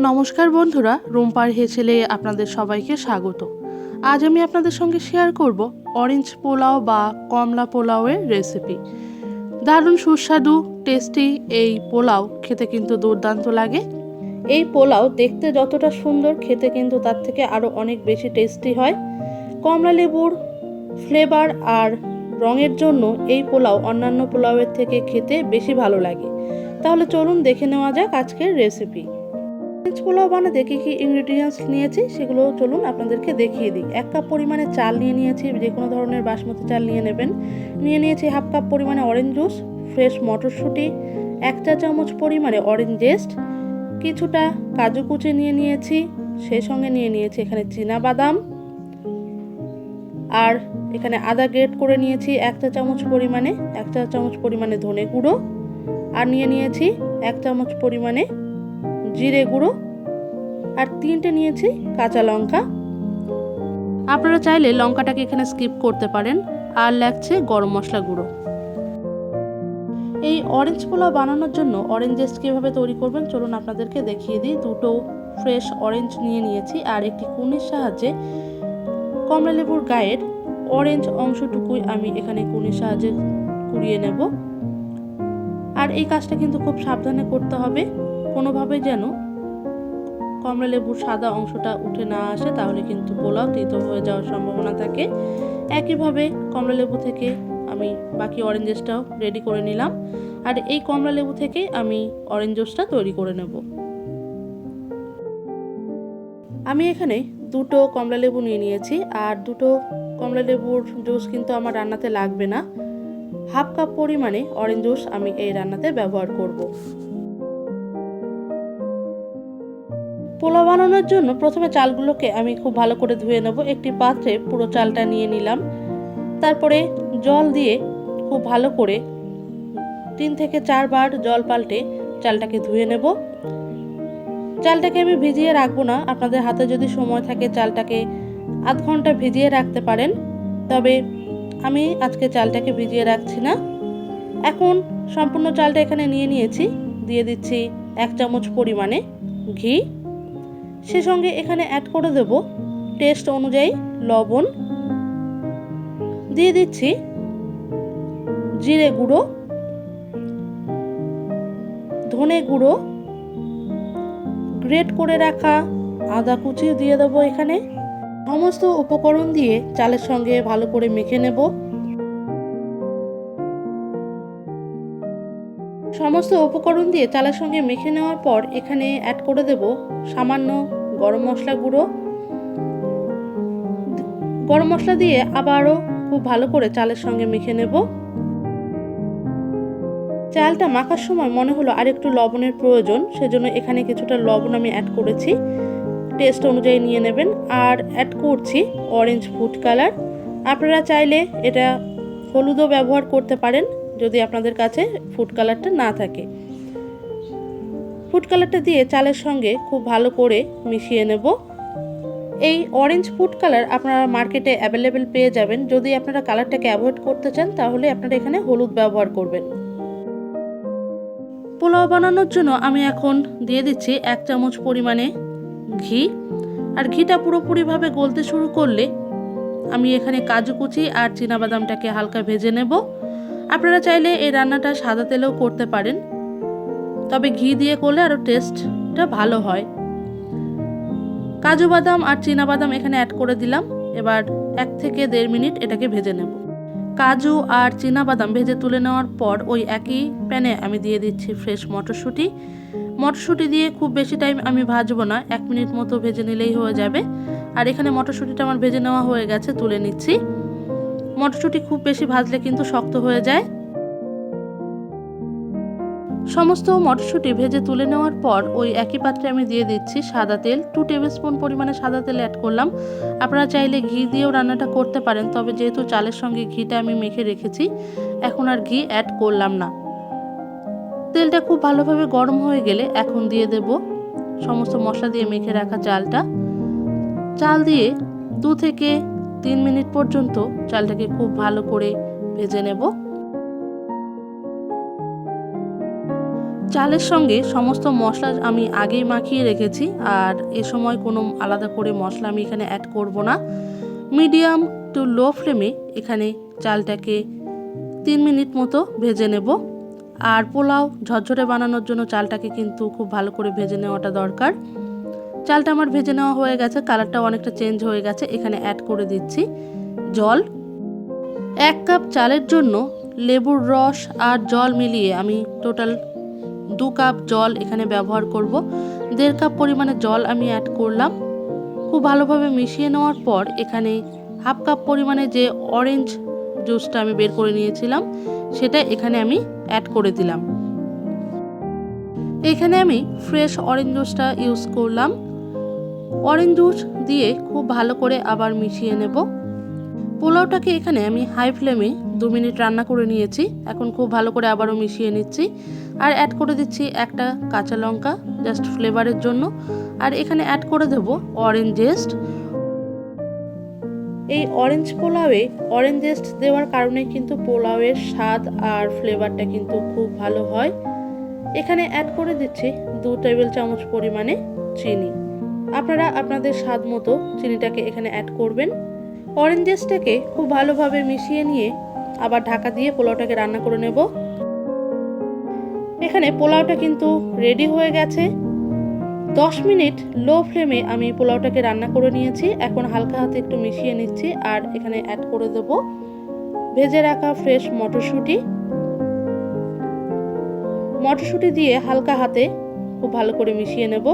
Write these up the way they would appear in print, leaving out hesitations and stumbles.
নমস্কার বন্ধুরা, রুম্পার হেসেলে আপনাদের সবাইকে স্বাগত। আজ আমি আপনাদের সঙ্গে শেয়ার করব অরেঞ্জ পোলাও বা কমলা পোলাওয়ের রেসিপি। দারুণ সুস্বাদু টেস্টি এই পোলাও খেতে কিন্তু দুর্দান্ত লাগে। এই পোলাও দেখতে যতটা সুন্দর, খেতে কিন্তু তার থেকে আরও অনেক বেশি টেস্টি হয়। কমলা লেবুর ফ্লেভার আর রঙের জন্য এই পোলাও অন্যান্য পোলাওয়ের থেকে খেতে বেশি ভালো লাগে। তাহলে চলুন দেখে নেওয়া যাক আজকের রেসিপি। অরেঞ্জ পোলাও বানাতে কী কী ইনগ্রিডিয়েন্টস নিয়েছি সেগুলো চলুন আপনাদেরকে দেখিয়ে দিই। 1 কাপ পরিমাণে চাল নিয়ে নিয়েছি, যে কোনো ধরনের বাসমতি চাল নিয়ে নেবেন। নিয়ে নিয়েছি 1/2 কাপ পরিমাণে অরেঞ্জ জুস, ফ্রেশ মটরশুঁটি, 1 চা চামচ পরিমাণে অরেঞ্জ জেস্ট, কিছুটা কাজু কুচি নিয়ে নিয়েছি, সেই সঙ্গে নিয়ে নিয়েছি এখানে বাদাম, আর এখানে আদা গ্রেট করে নিয়েছি 1 চা চামচ পরিমাণে, 1 চা চামচ পরিমাণে ধনে গুঁড়ো, আর নিয়ে নিয়েছি 1 চামচ পরিমাণে জিরে গুঁড়ো, আর 3টে নিয়েছি কাঁচা লঙ্কা। আপনারা চাইলে লঙ্কাটাকে এখানে স্কিপ করতে পারেন। আর লাগছে গরম মশলা গুঁড়ো। এই অরেঞ্জ পোলাও বানানোর জন্য অরেঞ্জ জেস্ট কীভাবে তৈরি করবেন চলুন আপনাদেরকে দেখিয়ে দিই। 2টো ফ্রেশ অরেঞ্জ নিয়ে নিয়েছি, আর একটি কুনির সাহায্যে কমলা লেবুর গায়ের অরেঞ্জ অংশটুকুই আমি এখানে কুনির সাহায্যে কুড়িয়ে নেব। আর এই কাজটা কিন্তু খুব সাবধানে করতে হবে, কোনোভাবে যেন কমলা লেবুর সাদা অংশটা উঠে না আসে, তাহলে কিন্তু পোলাও তিতো হয়ে যাওয়ার সম্ভাবনা থাকে। একইভাবে কমলা লেবু থেকে আমি বাকি অরেঞ্জ জুসটাও রেডি করে নিলাম, আর এই কমলা লেবু থেকে আমি অরেঞ্জ জুসটা তৈরি করে নেব। আমি এখানে 2টো কমলা লেবু নিয়ে নিয়েছি, আর 2টো কমলা লেবুর জুস কিন্তু আমার রান্নাতে লাগবে না। 1/2 কাপ পরিমাণে অরেঞ্জ জুস আমি এই রান্নাতে ব্যবহার করব। পোলাও বানানোর জন্য প্রথমে চালগুলোকে আমি খুব ভালো করে ধুয়ে নেব। একটি পাত্রে পুরো চালটা নিয়ে নিলাম, তারপরে জল দিয়ে খুব ভালো করে 3 থেকে 4 বার জল পাল্টে চালটাকে ধুয়ে নেব। চালটাকে আমি ভিজিয়ে রাখবো না, আপনাদের হাতে যদি সময় থাকে চালটাকে আধ ঘন্টা ভিজিয়ে রাখতে পারেন, তবে আমি আজকে চালটাকে ভিজিয়ে রাখছি না। এখন সম্পূর্ণ চালটা এখানে নিয়ে নিয়েছি, দিয়ে দিচ্ছি 1 চামচ পরিমাণে ঘি, সে সঙ্গে এখানে অ্যাড করে দেব টেস্ট অনুযায়ী লবণ, দিয়ে দিচ্ছি জিরে গুঁড়ো, ধনে গুঁড়ো, গ্রেট করে রাখা আদা কুচি দিয়ে দেবো এখানে। সমস্ত উপকরণ দিয়ে চালের সঙ্গে ভালো করে মেখে নেব। সমস্ত উপকরণ দিয়ে চালের সঙ্গে মেখে নেওয়ার পর এখানে অ্যাড করে দেব সামান্য গরম মশলা গুঁড়ো। গরম মশলা দিয়ে আবারও খুব ভালো করে চালের সঙ্গে মেখে নেব। চালটা মাখার সময় মনে হলো আর একটু লবণের প্রয়োজন, সেজন্য এখানে কিছুটা লবণ আমি অ্যাড করেছি, টেস্ট অনুযায়ী নিয়ে নেবেন। আর অ্যাড করছি অরেঞ্জ ফুড কালার। আপনারা চাইলে এটা হলুদও ব্যবহার করতে পারেন যদি আপনাদের কাছে ফুড কালারটা না থাকে। ফুড কালারটা দিয়ে চালের সঙ্গে খুব ভালো করে মিশিয়ে নেব। এই অরেঞ্জ ফুড কালার আপনারা মার্কেটে অ্যাভেলেবেল পেয়ে যাবেন। যদি আপনারা কালারটাকে অ্যাভয়েড করতে চান তাহলে আপনারা এখানে হলুদ ব্যবহার করবেন। পোলাও বানানোর জন্য আমি এখন দিয়ে দিচ্ছি 1 চামচ পরিমাণে ঘি, আর ঘিটা পুরোপুরিভাবে গলতে শুরু করলে আমি এখানে কাজু কুচি আর বাদামটাকে হালকা ভেজে নেব। আপনারা চাইলে এই রান্নাটা সাদা তেলেও করতে পারেন, তবে ঘি দিয়ে করলে আরও টেস্টটা ভালো হয়। কাজু বাদাম আর বাদাম এখানে অ্যাড করে দিলাম। এবার 1 থেকে 1.5 মিনিট এটাকে ভেজে নেব। কাজু আর বাদাম ভেজে তুলে নেওয়ার পর ওই একই প্যানে আমি দিয়ে দিচ্ছি ফ্রেশ মটরশুঁটি। মটরশুঁটি দিয়ে খুব বেশি টাইম আমি ভাজবো না, 1 মিনিট মতো ভেজে নিলেই হয়ে যাবে। আর এখানে মটরশুঁটিটা আমার ভেজে নেওয়া হয়ে গেছে, তুলে নিচ্ছি। মটরশুঁটি খুব বেশি ভাজলে কিন্তু শক্ত হয়ে যায়। সমস্ত মটরশুঁটি ভেজে তুলে নেওয়ার পর ওই একই পাত্রে আমি দিয়ে দিচ্ছি সাদা তেল। 2 টেবিল স্পুন পরিমাণে সাদা তেল অ্যাড করলাম। আপনারা চাইলে ঘি দিয়েও রান্নাটা করতে পারেন, তবে যেহেতু চালের সঙ্গে ঘিটা আমি মেখে রেখেছি এখন আর ঘি অ্যাড করলাম না। তেলটা খুব ভালোভাবে গরম হয়ে গেলে এখন দিয়ে দেব সমস্ত মশলা দিয়ে মেখে রাখা চালটা। চাল দিয়ে 2 থেকে 3 মিনিট পর্যন্ত চালটাকে খুব ভালো করে ভেজে নেব। চালের সঙ্গে সমস্ত মশলা আমি আগেই মাখিয়ে রেখেছি, আর এ সময় কোনো আলাদা করে মশলা আমি এখানে অ্যাড করব না। মিডিয়াম টু লো ফ্লেমে এখানে চালটাকে 3 মিনিট মতো ভেজে নেব। আর পোলাও ঝরঝরে বানানোর জন্য চালটাকে কিন্তু খুব ভালো করে ভেজে নেওয়াটা দরকার। চালটা আমার ভেজে নেওয়া হয়ে গেছে, কালারটাও অনেকটা চেঞ্জ হয়ে গেছে। এখানে অ্যাড করে দিচ্ছি জল। 1 কাপ চালের জন্য লেবুর রস আর জল মিলিয়ে আমি টোটাল 2 কাপ জল এখানে ব্যবহার করব। 1.5 কাপ পরিমাণে জল আমি অ্যাড করলাম। খুব ভালোভাবে মিশিয়ে নেওয়ার পর এখানে 1/2 কাপ পরিমাণে যে অরেঞ্জ জুসটা আমি বের করে নিয়েছিলাম সেটা এখানে আমি অ্যাড করে দিলাম। এখানে আমি ফ্রেশ অরেঞ্জ জুসটা ইউজ করলাম। অরেঞ্জ জুস দিয়ে খুব ভালো করে আবার মিশিয়ে নেব। পোলাওটাকে এখানে আমি হাই ফ্লেমে 2 মিনিট রান্না করে নিয়েছি। এখন খুব ভালো করে আবারও মিশিয়ে নিচ্ছি আর অ্যাড করে দিচ্ছি একটা কাঁচা লঙ্কা জাস্ট ফ্লেভারের জন্য। আর এখানে অ্যাড করে দেব অরেঞ্জ জেস্ট। এই অরেঞ্জ পোলাওয়ে অরেঞ্জ জেস্ট দেওয়ার কারণে কিন্তু পোলাওয়ের স্বাদ আর ফ্লেভারটা কিন্তু খুব ভালো হয়। এখানে অ্যাড করে দিচ্ছি 2 টেবিল চামচ পরিমাণে চিনি। আপনারা আপনাদের স্বাদ মতো চিনিটাকে এখানে অ্যাড করবেন। অরেঞ্জ জেস্টটাকে খুব ভালোভাবে মিশিয়ে নিয়ে আবার ঢাকা দিয়ে পোলাওটাকে রান্না করে নেব। এখানে পোলাওটা কিন্তু রেডি হয়ে গেছে। 10 মিনিট লো ফ্লেমে আমি পোলাওটাকে রান্না করে নিয়েছি। এখন হালকা হাতে একটু মিশিয়ে নিচ্ছি আর এখানে অ্যাড করে দেব ভেজে রাখা ফ্রেশ মটরশুঁটি। মটরশুঁটি দিয়ে হালকা হাতে খুব ভালো করে মিশিয়ে নেব।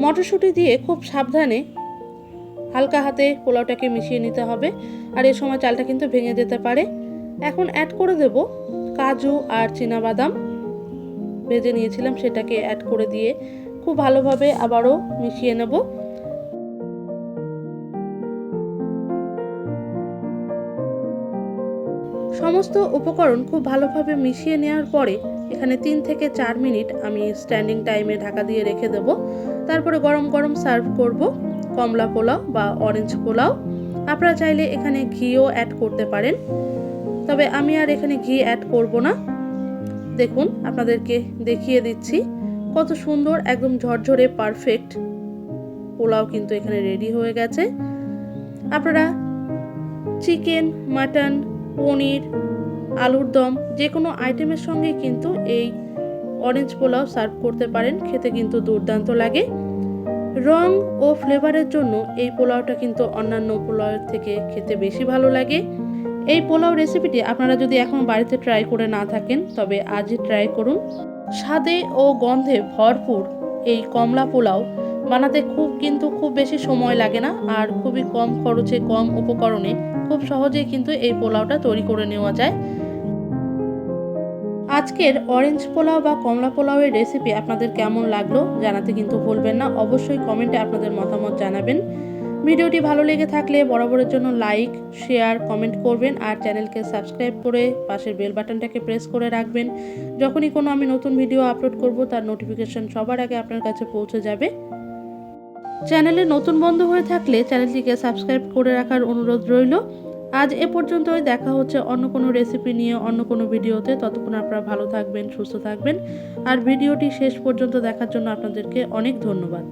মটরশুঁটি দিয়ে খুব সাবধানে হালকা হাতে পোলাওটাকে মিশিয়ে নিতে হবে, আর এই সময় চালটা কিন্তু ভেঙে যেতে পারে। এখন অ্যাড করে দেব কাজু আর চীনাবাদাম ভেজে নিয়েছিলাম, সেটাকে অ্যাড করে দিয়ে খুব ভালোভাবে আবারও মিশিয়ে নেব। সমস্ত উপকরণ খুব ভালোভাবে মিশিয়ে নেওয়ার পরে এখানে 3 থেকে 4 মিনিট আমি স্ট্যান্ডিং টাইমে ঢাকা দিয়ে রেখে দেব। তারপরে গরম গরম সার্ভ করব কমলা পোলাও বা অরেঞ্জ পোলাও। আপনারা চাইলে এখানে ঘিও অ্যাড করতে পারেন, তবে আমি আর এখানে ঘি অ্যাড করব না। দেখুন আপনাদেরকে দেখিয়ে দিচ্ছি কত সুন্দর একদম ঝরঝরে পারফেক্ট পোলাও কিন্তু এখানে রেডি হয়ে গেছে। আপনারা চিকেন, মাটন, পনির, আলুর দম যে কোনো আইটেমের সঙ্গে কিন্তু এই অরেঞ্জ পোলাও সার্ভ করতে পারেন। খেতে কিন্তু দুর্দান্ত লাগে। রং ও ফ্লেভারের জন্য এই পোলাওটা কিন্তু অন্যান্য পোলাওয়ের থেকে খেতে বেশি ভালো লাগে। এই পোলাও রেসিপিটি আপনারা যদি এখন বাড়িতে ট্রাই করে না থাকেন তবে আজই ট্রাই করুন। স্বাদে ও গন্ধে ভরপুর এই কমলা পোলাও বানাতে খুব বেশি সময় লাগে না, আর খুবই কম খরচে কম উপকরণে খুব সহজেই কিন্তু এই পোলাওটা তৈরি করে নেওয়া যায়। আজকের অরেঞ্জ পোলাও বা কমলা পোলাওয়ের রেসিপি আপনাদের কেমন লাগলো জানাতে কিন্তু ভুলবেন না। অবশ্যই কমেন্টে আপনাদের মতামত জানাবেন। ভিডিওটি ভালো লেগে থাকলে বরাবরের জন্য লাইক, শেয়ার, কমেন্ট করবেন আর চ্যানেলকে সাবস্ক্রাইব করে পাশের বেল বাটনটাকে প্রেস করে রাখবেন। যখনই কোনো আমি নতুন ভিডিও আপলোড করব তার নোটিফিকেশন সবার আগে আপনার কাছে পৌঁছে যাবে। চ্যানেলে নতুন বন্ধু হয়ে থাকলে চ্যানেলটিকে সাবস্ক্রাইব করে রাখার অনুরোধ রইল। আজ এ পর্যন্তই। দেখা হচ্ছে অন্য কোনো রেসিপি নিয়ে অন্য কোনো ভিডিওতে। ততক্ষণ আপনারা ভালো থাকবেন, সুস্থ থাকবেন। আর ভিডিওটি শেষ পর্যন্ত দেখার জন্য আপনাদেরকে অনেক ধন্যবাদ।